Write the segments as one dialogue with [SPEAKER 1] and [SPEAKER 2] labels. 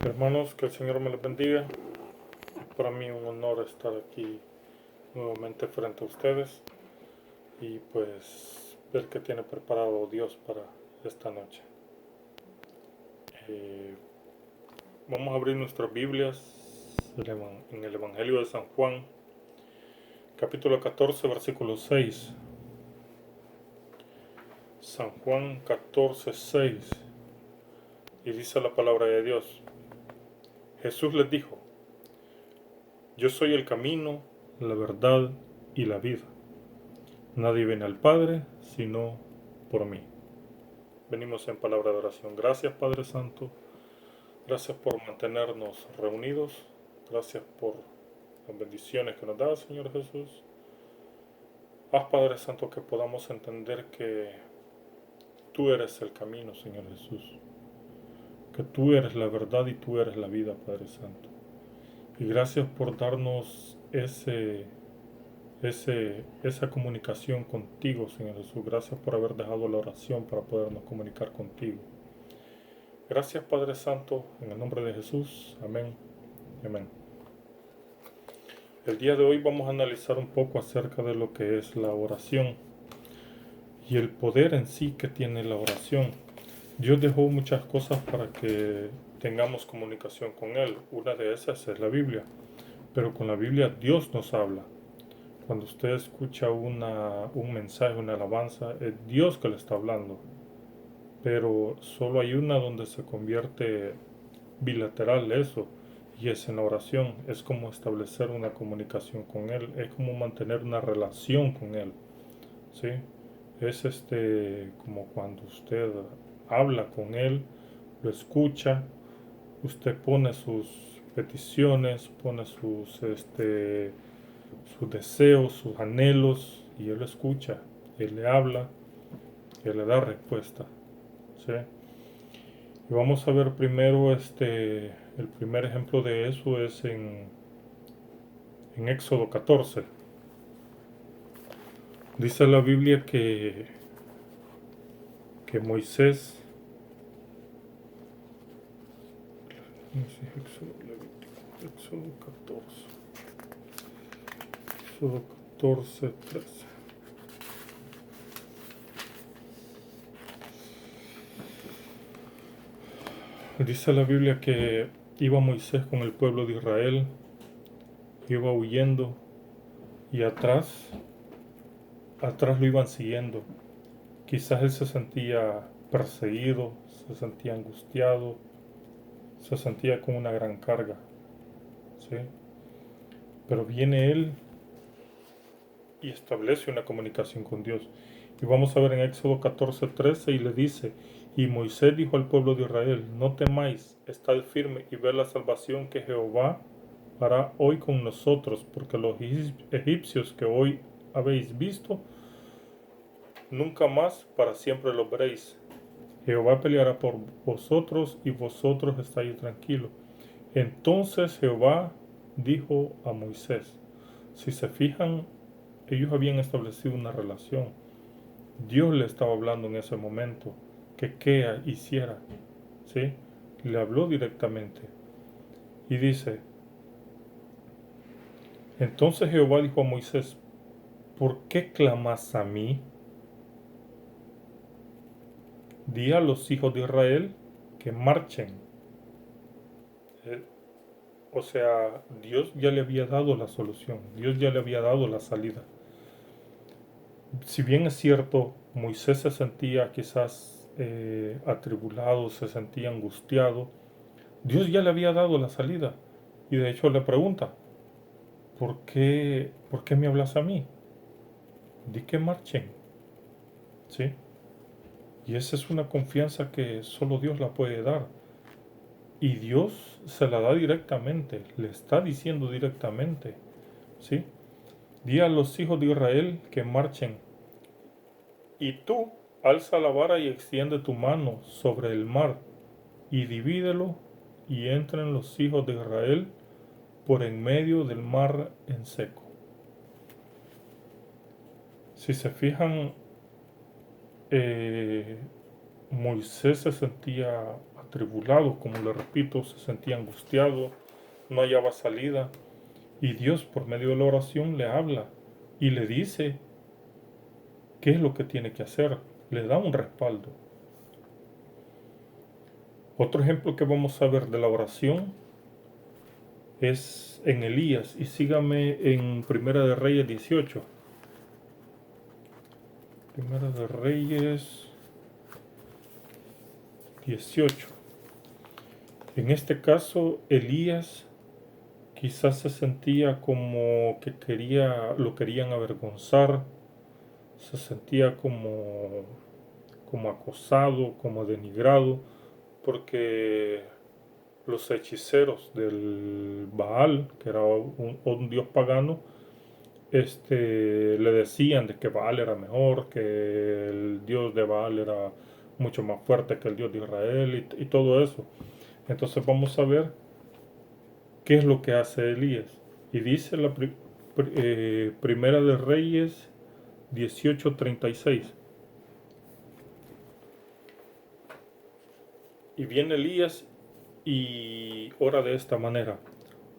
[SPEAKER 1] Hermanos, que el Señor me les bendiga. Para mí un honor estar aquí nuevamente frente a ustedes y pues ver qué tiene preparado Dios para esta noche. Eh, Vamos a abrir nuestras Biblias en el Evangelio de San Juan, capítulo 14, versículo 6. San Juan 14, 6. Y dice la palabra de Dios: Jesús les dijo: Yo soy el camino, la verdad y la vida. Nadie viene al Padre sino por mí. Venimos en palabra de oración. Gracias, Padre Santo. Gracias por mantenernos reunidos. Gracias por las bendiciones que nos da, Señor Jesús. Haz, Padre Santo, que podamos entender que tú eres el camino, Señor Jesús. Que tú eres la verdad y tú eres la vida, Padre Santo. Y gracias por darnos esa comunicación contigo, Señor Jesús. Gracias por haber dejado la oración para podernos comunicar contigo. Gracias, Padre Santo, en el nombre de Jesús. Amén. Amén. El día de hoy vamos a analizar un poco acerca de lo que es la oración y el poder en sí que tiene la oración. Dios dejó muchas cosas para que tengamos comunicación con Él. Una de esas es la Biblia. Pero con la Biblia Dios nos habla. Cuando usted escucha un mensaje, una alabanza, es Dios que le está hablando. Pero solo hay una donde se convierte bilateral eso, y es en la oración. Es como establecer una comunicación con Él, es como mantener una relación con Él, ¿sí? Es como cuando usted habla con Él, lo escucha, usted pone sus peticiones, pone sus deseos, sus anhelos, y Él lo escucha, Él le habla, Él le da respuesta, ¿sí? Y vamos a ver primero el primer ejemplo de eso es en Éxodo 14. Dice la Biblia que Moisés, Éxodo 14, Éxodo 14, 13. Dice la Biblia que iba Moisés con el pueblo de Israel, iba huyendo y atrás lo iban siguiendo. Quizás él se sentía perseguido, se sentía angustiado, se sentía con una gran carga, ¿sí? Pero viene él y establece una comunicación con Dios. Y vamos a ver en Éxodo 14:13 y le dice: Y Moisés dijo al pueblo de Israel: No temáis, estad firme y ved la salvación que Jehová hará hoy con nosotros, porque los egipcios que hoy habéis visto, nunca más para siempre los veréis. Jehová peleará por vosotros y vosotros estáis tranquilos. Entonces Jehová dijo a Moisés. Si se fijan, ellos habían establecido una relación. Dios le estaba hablando en ese momento que qué hiciera, ¿sí? Le habló directamente. Y dice: Entonces Jehová dijo a Moisés: ¿por qué clamas a mí? Di a los hijos de Israel que marchen. O sea, Dios ya le había dado la solución, Dios ya le había dado la salida. Si bien es cierto, Moisés se sentía quizás atribulado, se sentía angustiado, Dios ya le había dado la salida. Y de hecho le pregunta: ¿por qué me hablas a mí? Di que marchen, ¿sí? Y esa es una confianza que solo Dios la puede dar. Y Dios se la da directamente, le está diciendo directamente, ¿sí? Di a los hijos de Israel que marchen. Y tú alza la vara y extiende tu mano sobre el mar y divídelo, y entren los hijos de Israel por en medio del mar en seco. Si se fijan, Moisés se sentía atribulado, como le repito, se sentía angustiado, no hallaba salida. Y Dios, por medio de la oración, le habla y le dice qué es lo que tiene que hacer. Le da un respaldo. Otro ejemplo que vamos a ver de la oración es en Elías. Y sígame en Primera de Reyes 18. Primera de Reyes 18. En este caso, Elías quizás se sentía como que lo querían avergonzar, se sentía como acosado, como denigrado, porque los hechiceros del Baal, que era un dios pagano, le decían de que Baal era mejor, que el dios de Baal era mucho más fuerte que el dios de Israel y todo eso. Entonces vamos a ver qué es lo que hace Elías. Y dice la Primera de Reyes 18:36. Y viene Elías y ora de esta manera: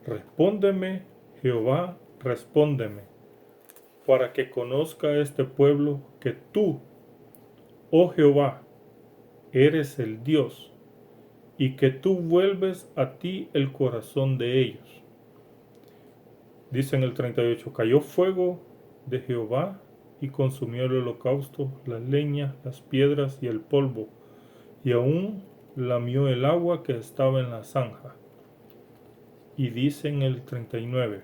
[SPEAKER 1] respóndeme, Jehová, respóndeme, para que conozca este pueblo que tú, oh Jehová, eres el Dios, y que tú vuelves a ti el corazón de ellos. Dice en el 38, cayó fuego de Jehová y consumió el holocausto, la leña, las piedras y el polvo, y aún lamió el agua que estaba en la zanja. Y dice en el 39,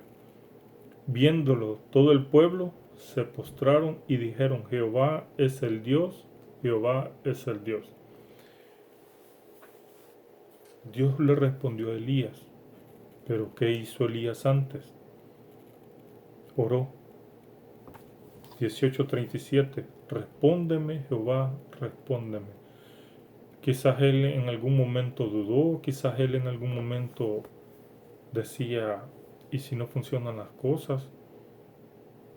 [SPEAKER 1] viéndolo todo el pueblo, se postraron y dijeron, Jehová es el Dios, Jehová es el Dios. Dios le respondió a Elías, pero ¿qué hizo Elías antes? Oró. 18:37, respóndeme, Jehová, respóndeme. Quizás él en algún momento dudó, quizás él en algún momento decía, ¿y si no funcionan las cosas?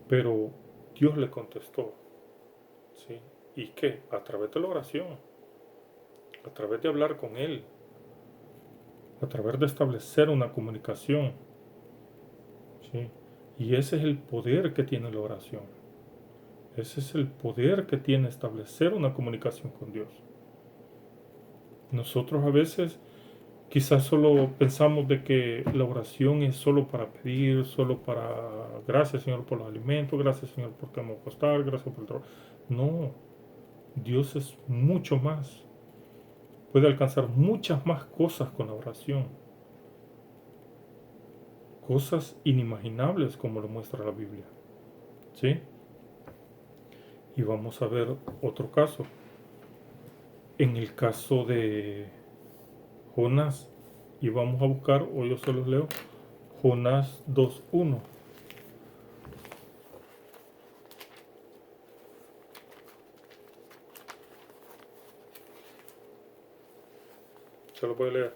[SPEAKER 1] Pero Dios le contestó, ¿sí? ¿Y qué? A través de la oración, a través de hablar con Él, a través de establecer una comunicación, ¿sí? Y ese es el poder que tiene la oración. Ese es el poder que tiene establecer una comunicación con Dios. Nosotros a veces quizás solo pensamos de que la oración es solo para pedir, solo para gracias Señor por los alimentos, gracias Señor por que me acostar, gracias por el trabajo. No, Dios es mucho más. Puede alcanzar muchas más cosas con la oración. Cosas inimaginables como lo muestra la Biblia. ¿Sí? Y vamos a ver otro caso. En el caso de Jonás. Y vamos a buscar, o yo se los leo, Jonás 2:1. Se lo voy a leer.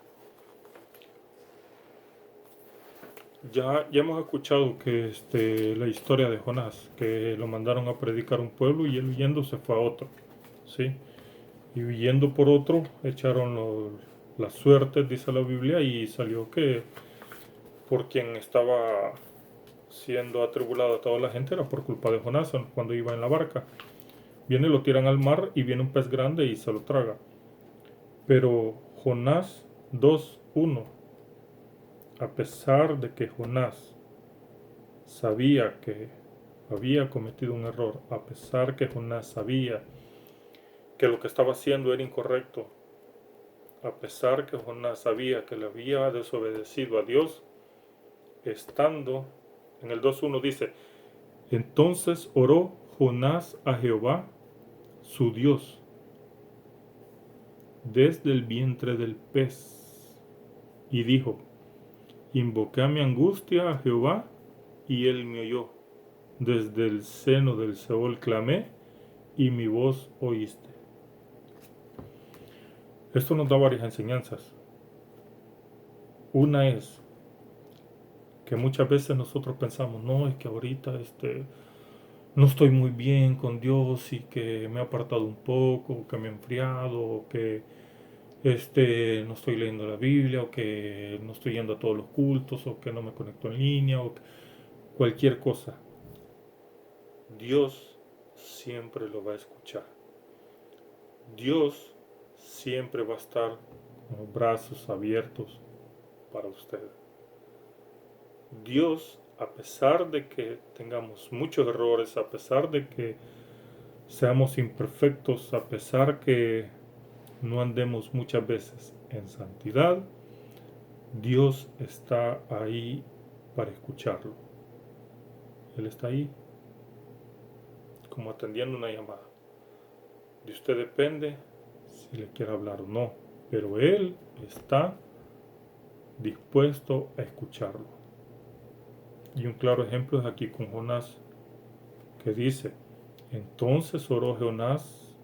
[SPEAKER 1] Ya hemos escuchado que la historia de Jonás, que lo mandaron a predicar a un pueblo y él huyendo se fue a otro. ¿Sí? Y huyendo por otro, echaron las suertes, dice la Biblia, y salió que por quien estaba siendo atribulada toda la gente era por culpa de Jonás cuando iba en la barca. Viene, lo tiran al mar y viene un pez grande y se lo traga. Pero Jonás 2:1, a pesar de que Jonás sabía que había cometido un error, a pesar que Jonás sabía que lo que estaba haciendo era incorrecto, a pesar que Jonás sabía que le había desobedecido a Dios, estando en el 2:1 dice, entonces oró Jonás a Jehová, su Dios, desde el vientre del pez, y dijo, invoqué a mi angustia a Jehová, y él me oyó. Desde el seno del Seol clamé, y mi voz oíste. Esto nos da varias enseñanzas. Una es que muchas veces nosotros pensamos, no, es que ahorita no estoy muy bien con Dios y que me he apartado un poco, que me he enfriado, o que no estoy leyendo la Biblia, o que no estoy yendo a todos los cultos, o que no me conecto en línea, o cualquier cosa. Dios siempre lo va a escuchar. Dios siempre va a estar con los brazos abiertos para usted. Dios, a pesar de que tengamos muchos errores, a pesar de que seamos imperfectos, a pesar que no andemos muchas veces en santidad, Dios está ahí para escucharlo. Él está ahí como atendiendo una llamada. De usted depende si le quiere hablar o no, pero Él está dispuesto a escucharlo. Y un claro ejemplo es aquí con Jonás, que dice, entonces oró Jonás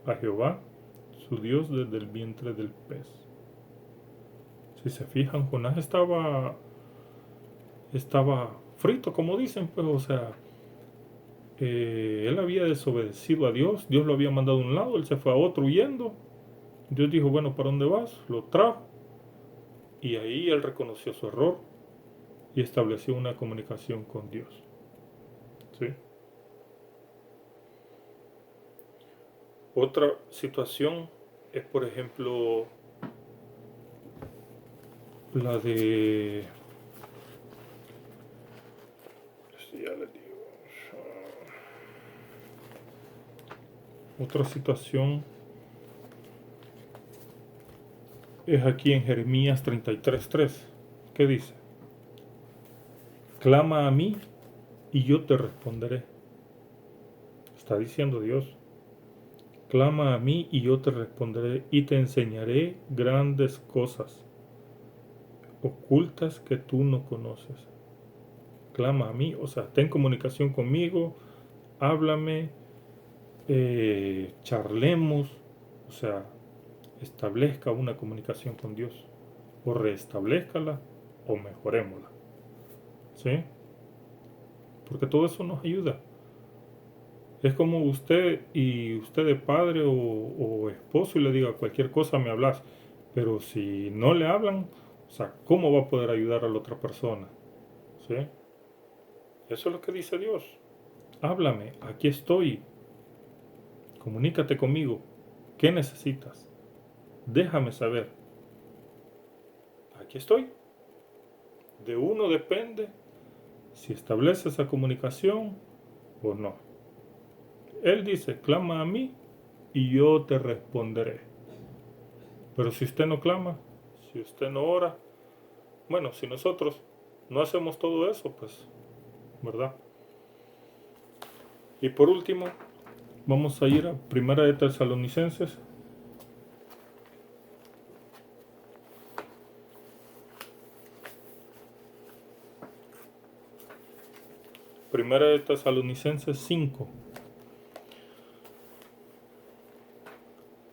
[SPEAKER 1] a Jehová, su Dios, desde el vientre del pez. Si se fijan, Jonás estaba frito, como dicen, pues, o sea, él había desobedecido a Dios, Dios lo había mandado a un lado, él se fue a otro huyendo. Dios dijo, bueno, ¿para dónde vas? Lo trajo. Y ahí él reconoció su error y estableció una comunicación con Dios. ¿Sí? Otra situación es, por ejemplo, la de... Ya les digo. Otra situación es aquí en Jeremías 33:3. ¿Qué dice? Clama a mí y yo te responderé. Está diciendo Dios. Clama a mí y yo te responderé y te enseñaré grandes cosas ocultas que tú no conoces. Clama a mí, o sea, ten comunicación conmigo, háblame, charlemos, o sea, establezca una comunicación con Dios, o restablezcala, o mejorémosla, ¿sí? Porque todo eso nos ayuda. Es como usted de padre o esposo y le diga cualquier cosa me hablas, pero si no le hablan, o sea, ¿cómo va a poder ayudar a la otra persona? ¿Sí? Eso es lo que dice Dios. Háblame, aquí estoy, comunícate conmigo, ¿qué necesitas? Déjame saber. Aquí estoy. De uno depende si establece esa comunicación o no. Él dice, clama a mí y yo te responderé. Pero si usted no clama, si usted no ora, bueno, si nosotros no hacemos todo eso, pues, ¿verdad? Y por último, vamos a ir a Primera de Tesalonicenses. Primera de Tesalonicenses 5,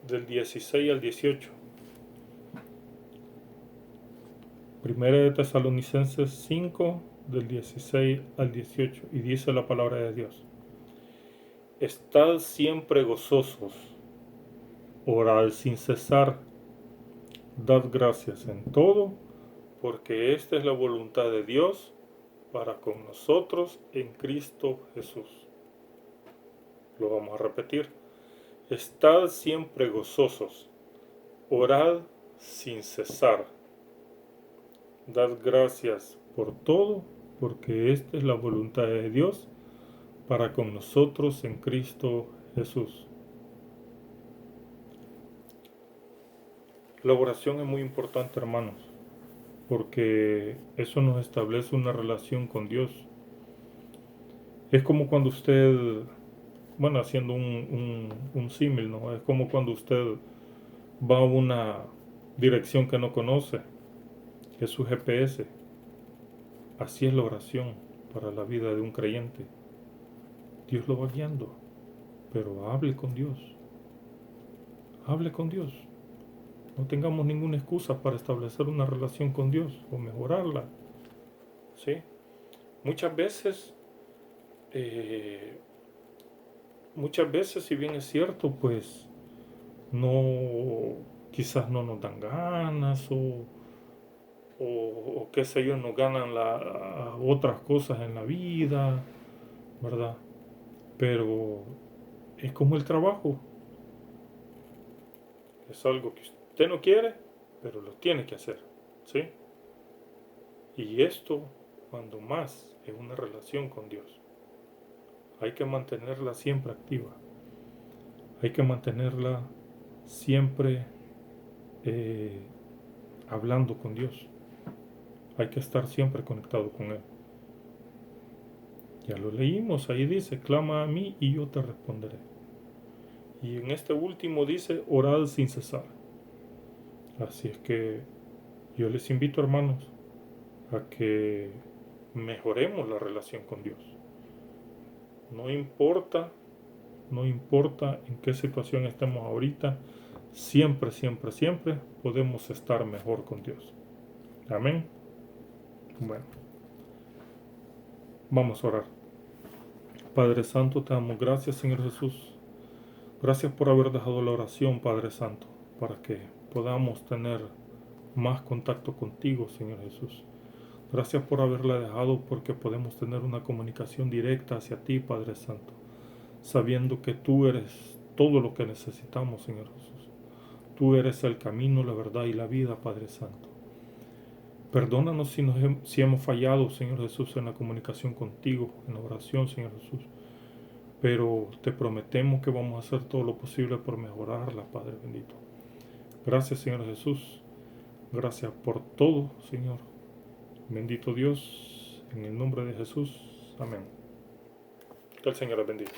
[SPEAKER 1] del 16 al 18. Primera de Tesalonicenses 5, del 16 al 18. Y dice la palabra de Dios. Estad siempre gozosos, orad sin cesar, dad gracias en todo, porque esta es la voluntad de Dios para con nosotros en Cristo Jesús. Lo vamos a repetir. Estad siempre gozosos, orad sin cesar, dad gracias por todo, porque esta es la voluntad de Dios para con nosotros en Cristo Jesús. La oración es muy importante, hermanos, porque eso nos establece una relación con Dios. Es como cuando usted, bueno, haciendo un símil, ¿no? Es como cuando usted va a una dirección que no conoce, que es su GPS. Así es la oración para la vida de un creyente. Dios lo va guiando, pero hable con Dios. Hable con Dios. No tengamos ninguna excusa para establecer una relación con Dios o mejorarla. ¿Sí? Muchas veces muchas veces, si bien es cierto, pues no, quizás no nos dan ganas o qué sé yo, nos ganan otras cosas en la vida, ¿verdad? Pero es como el trabajo, es algo que usted no quiere, pero lo tiene que hacer, ¿sí? Y esto, cuando más, es una relación con Dios. Hay que mantenerla siempre activa, hay que mantenerla siempre eh, hablando con Dios, hay que estar siempre conectado con Él. Ya lo leímos, ahí dice, clama a mí y yo te responderé. Y en este último dice, orad sin cesar. Así es que yo les invito, hermanos, a que mejoremos la relación con Dios. No importa, no importa en qué situación estemos ahorita, siempre, siempre, siempre podemos estar mejor con Dios. Amén. Bueno, vamos a orar. Padre Santo, te damos gracias, Señor Jesús. Gracias por haber dejado la oración, Padre Santo, para que podamos tener más contacto contigo, Señor Jesús. Gracias por haberla dejado porque podemos tener una comunicación directa hacia ti, Padre Santo, sabiendo que tú eres todo lo que necesitamos, Señor Jesús. Tú eres el camino, la verdad y la vida, Padre Santo. Perdónanos si hemos fallado, Señor Jesús, en la comunicación contigo, en la oración, Señor Jesús. Pero te prometemos que vamos a hacer todo lo posible por mejorarla, Padre bendito. Gracias, Señor Jesús. Gracias por todo, Señor. Bendito Dios, en el nombre de Jesús. Amén. Que el Señor les bendiga.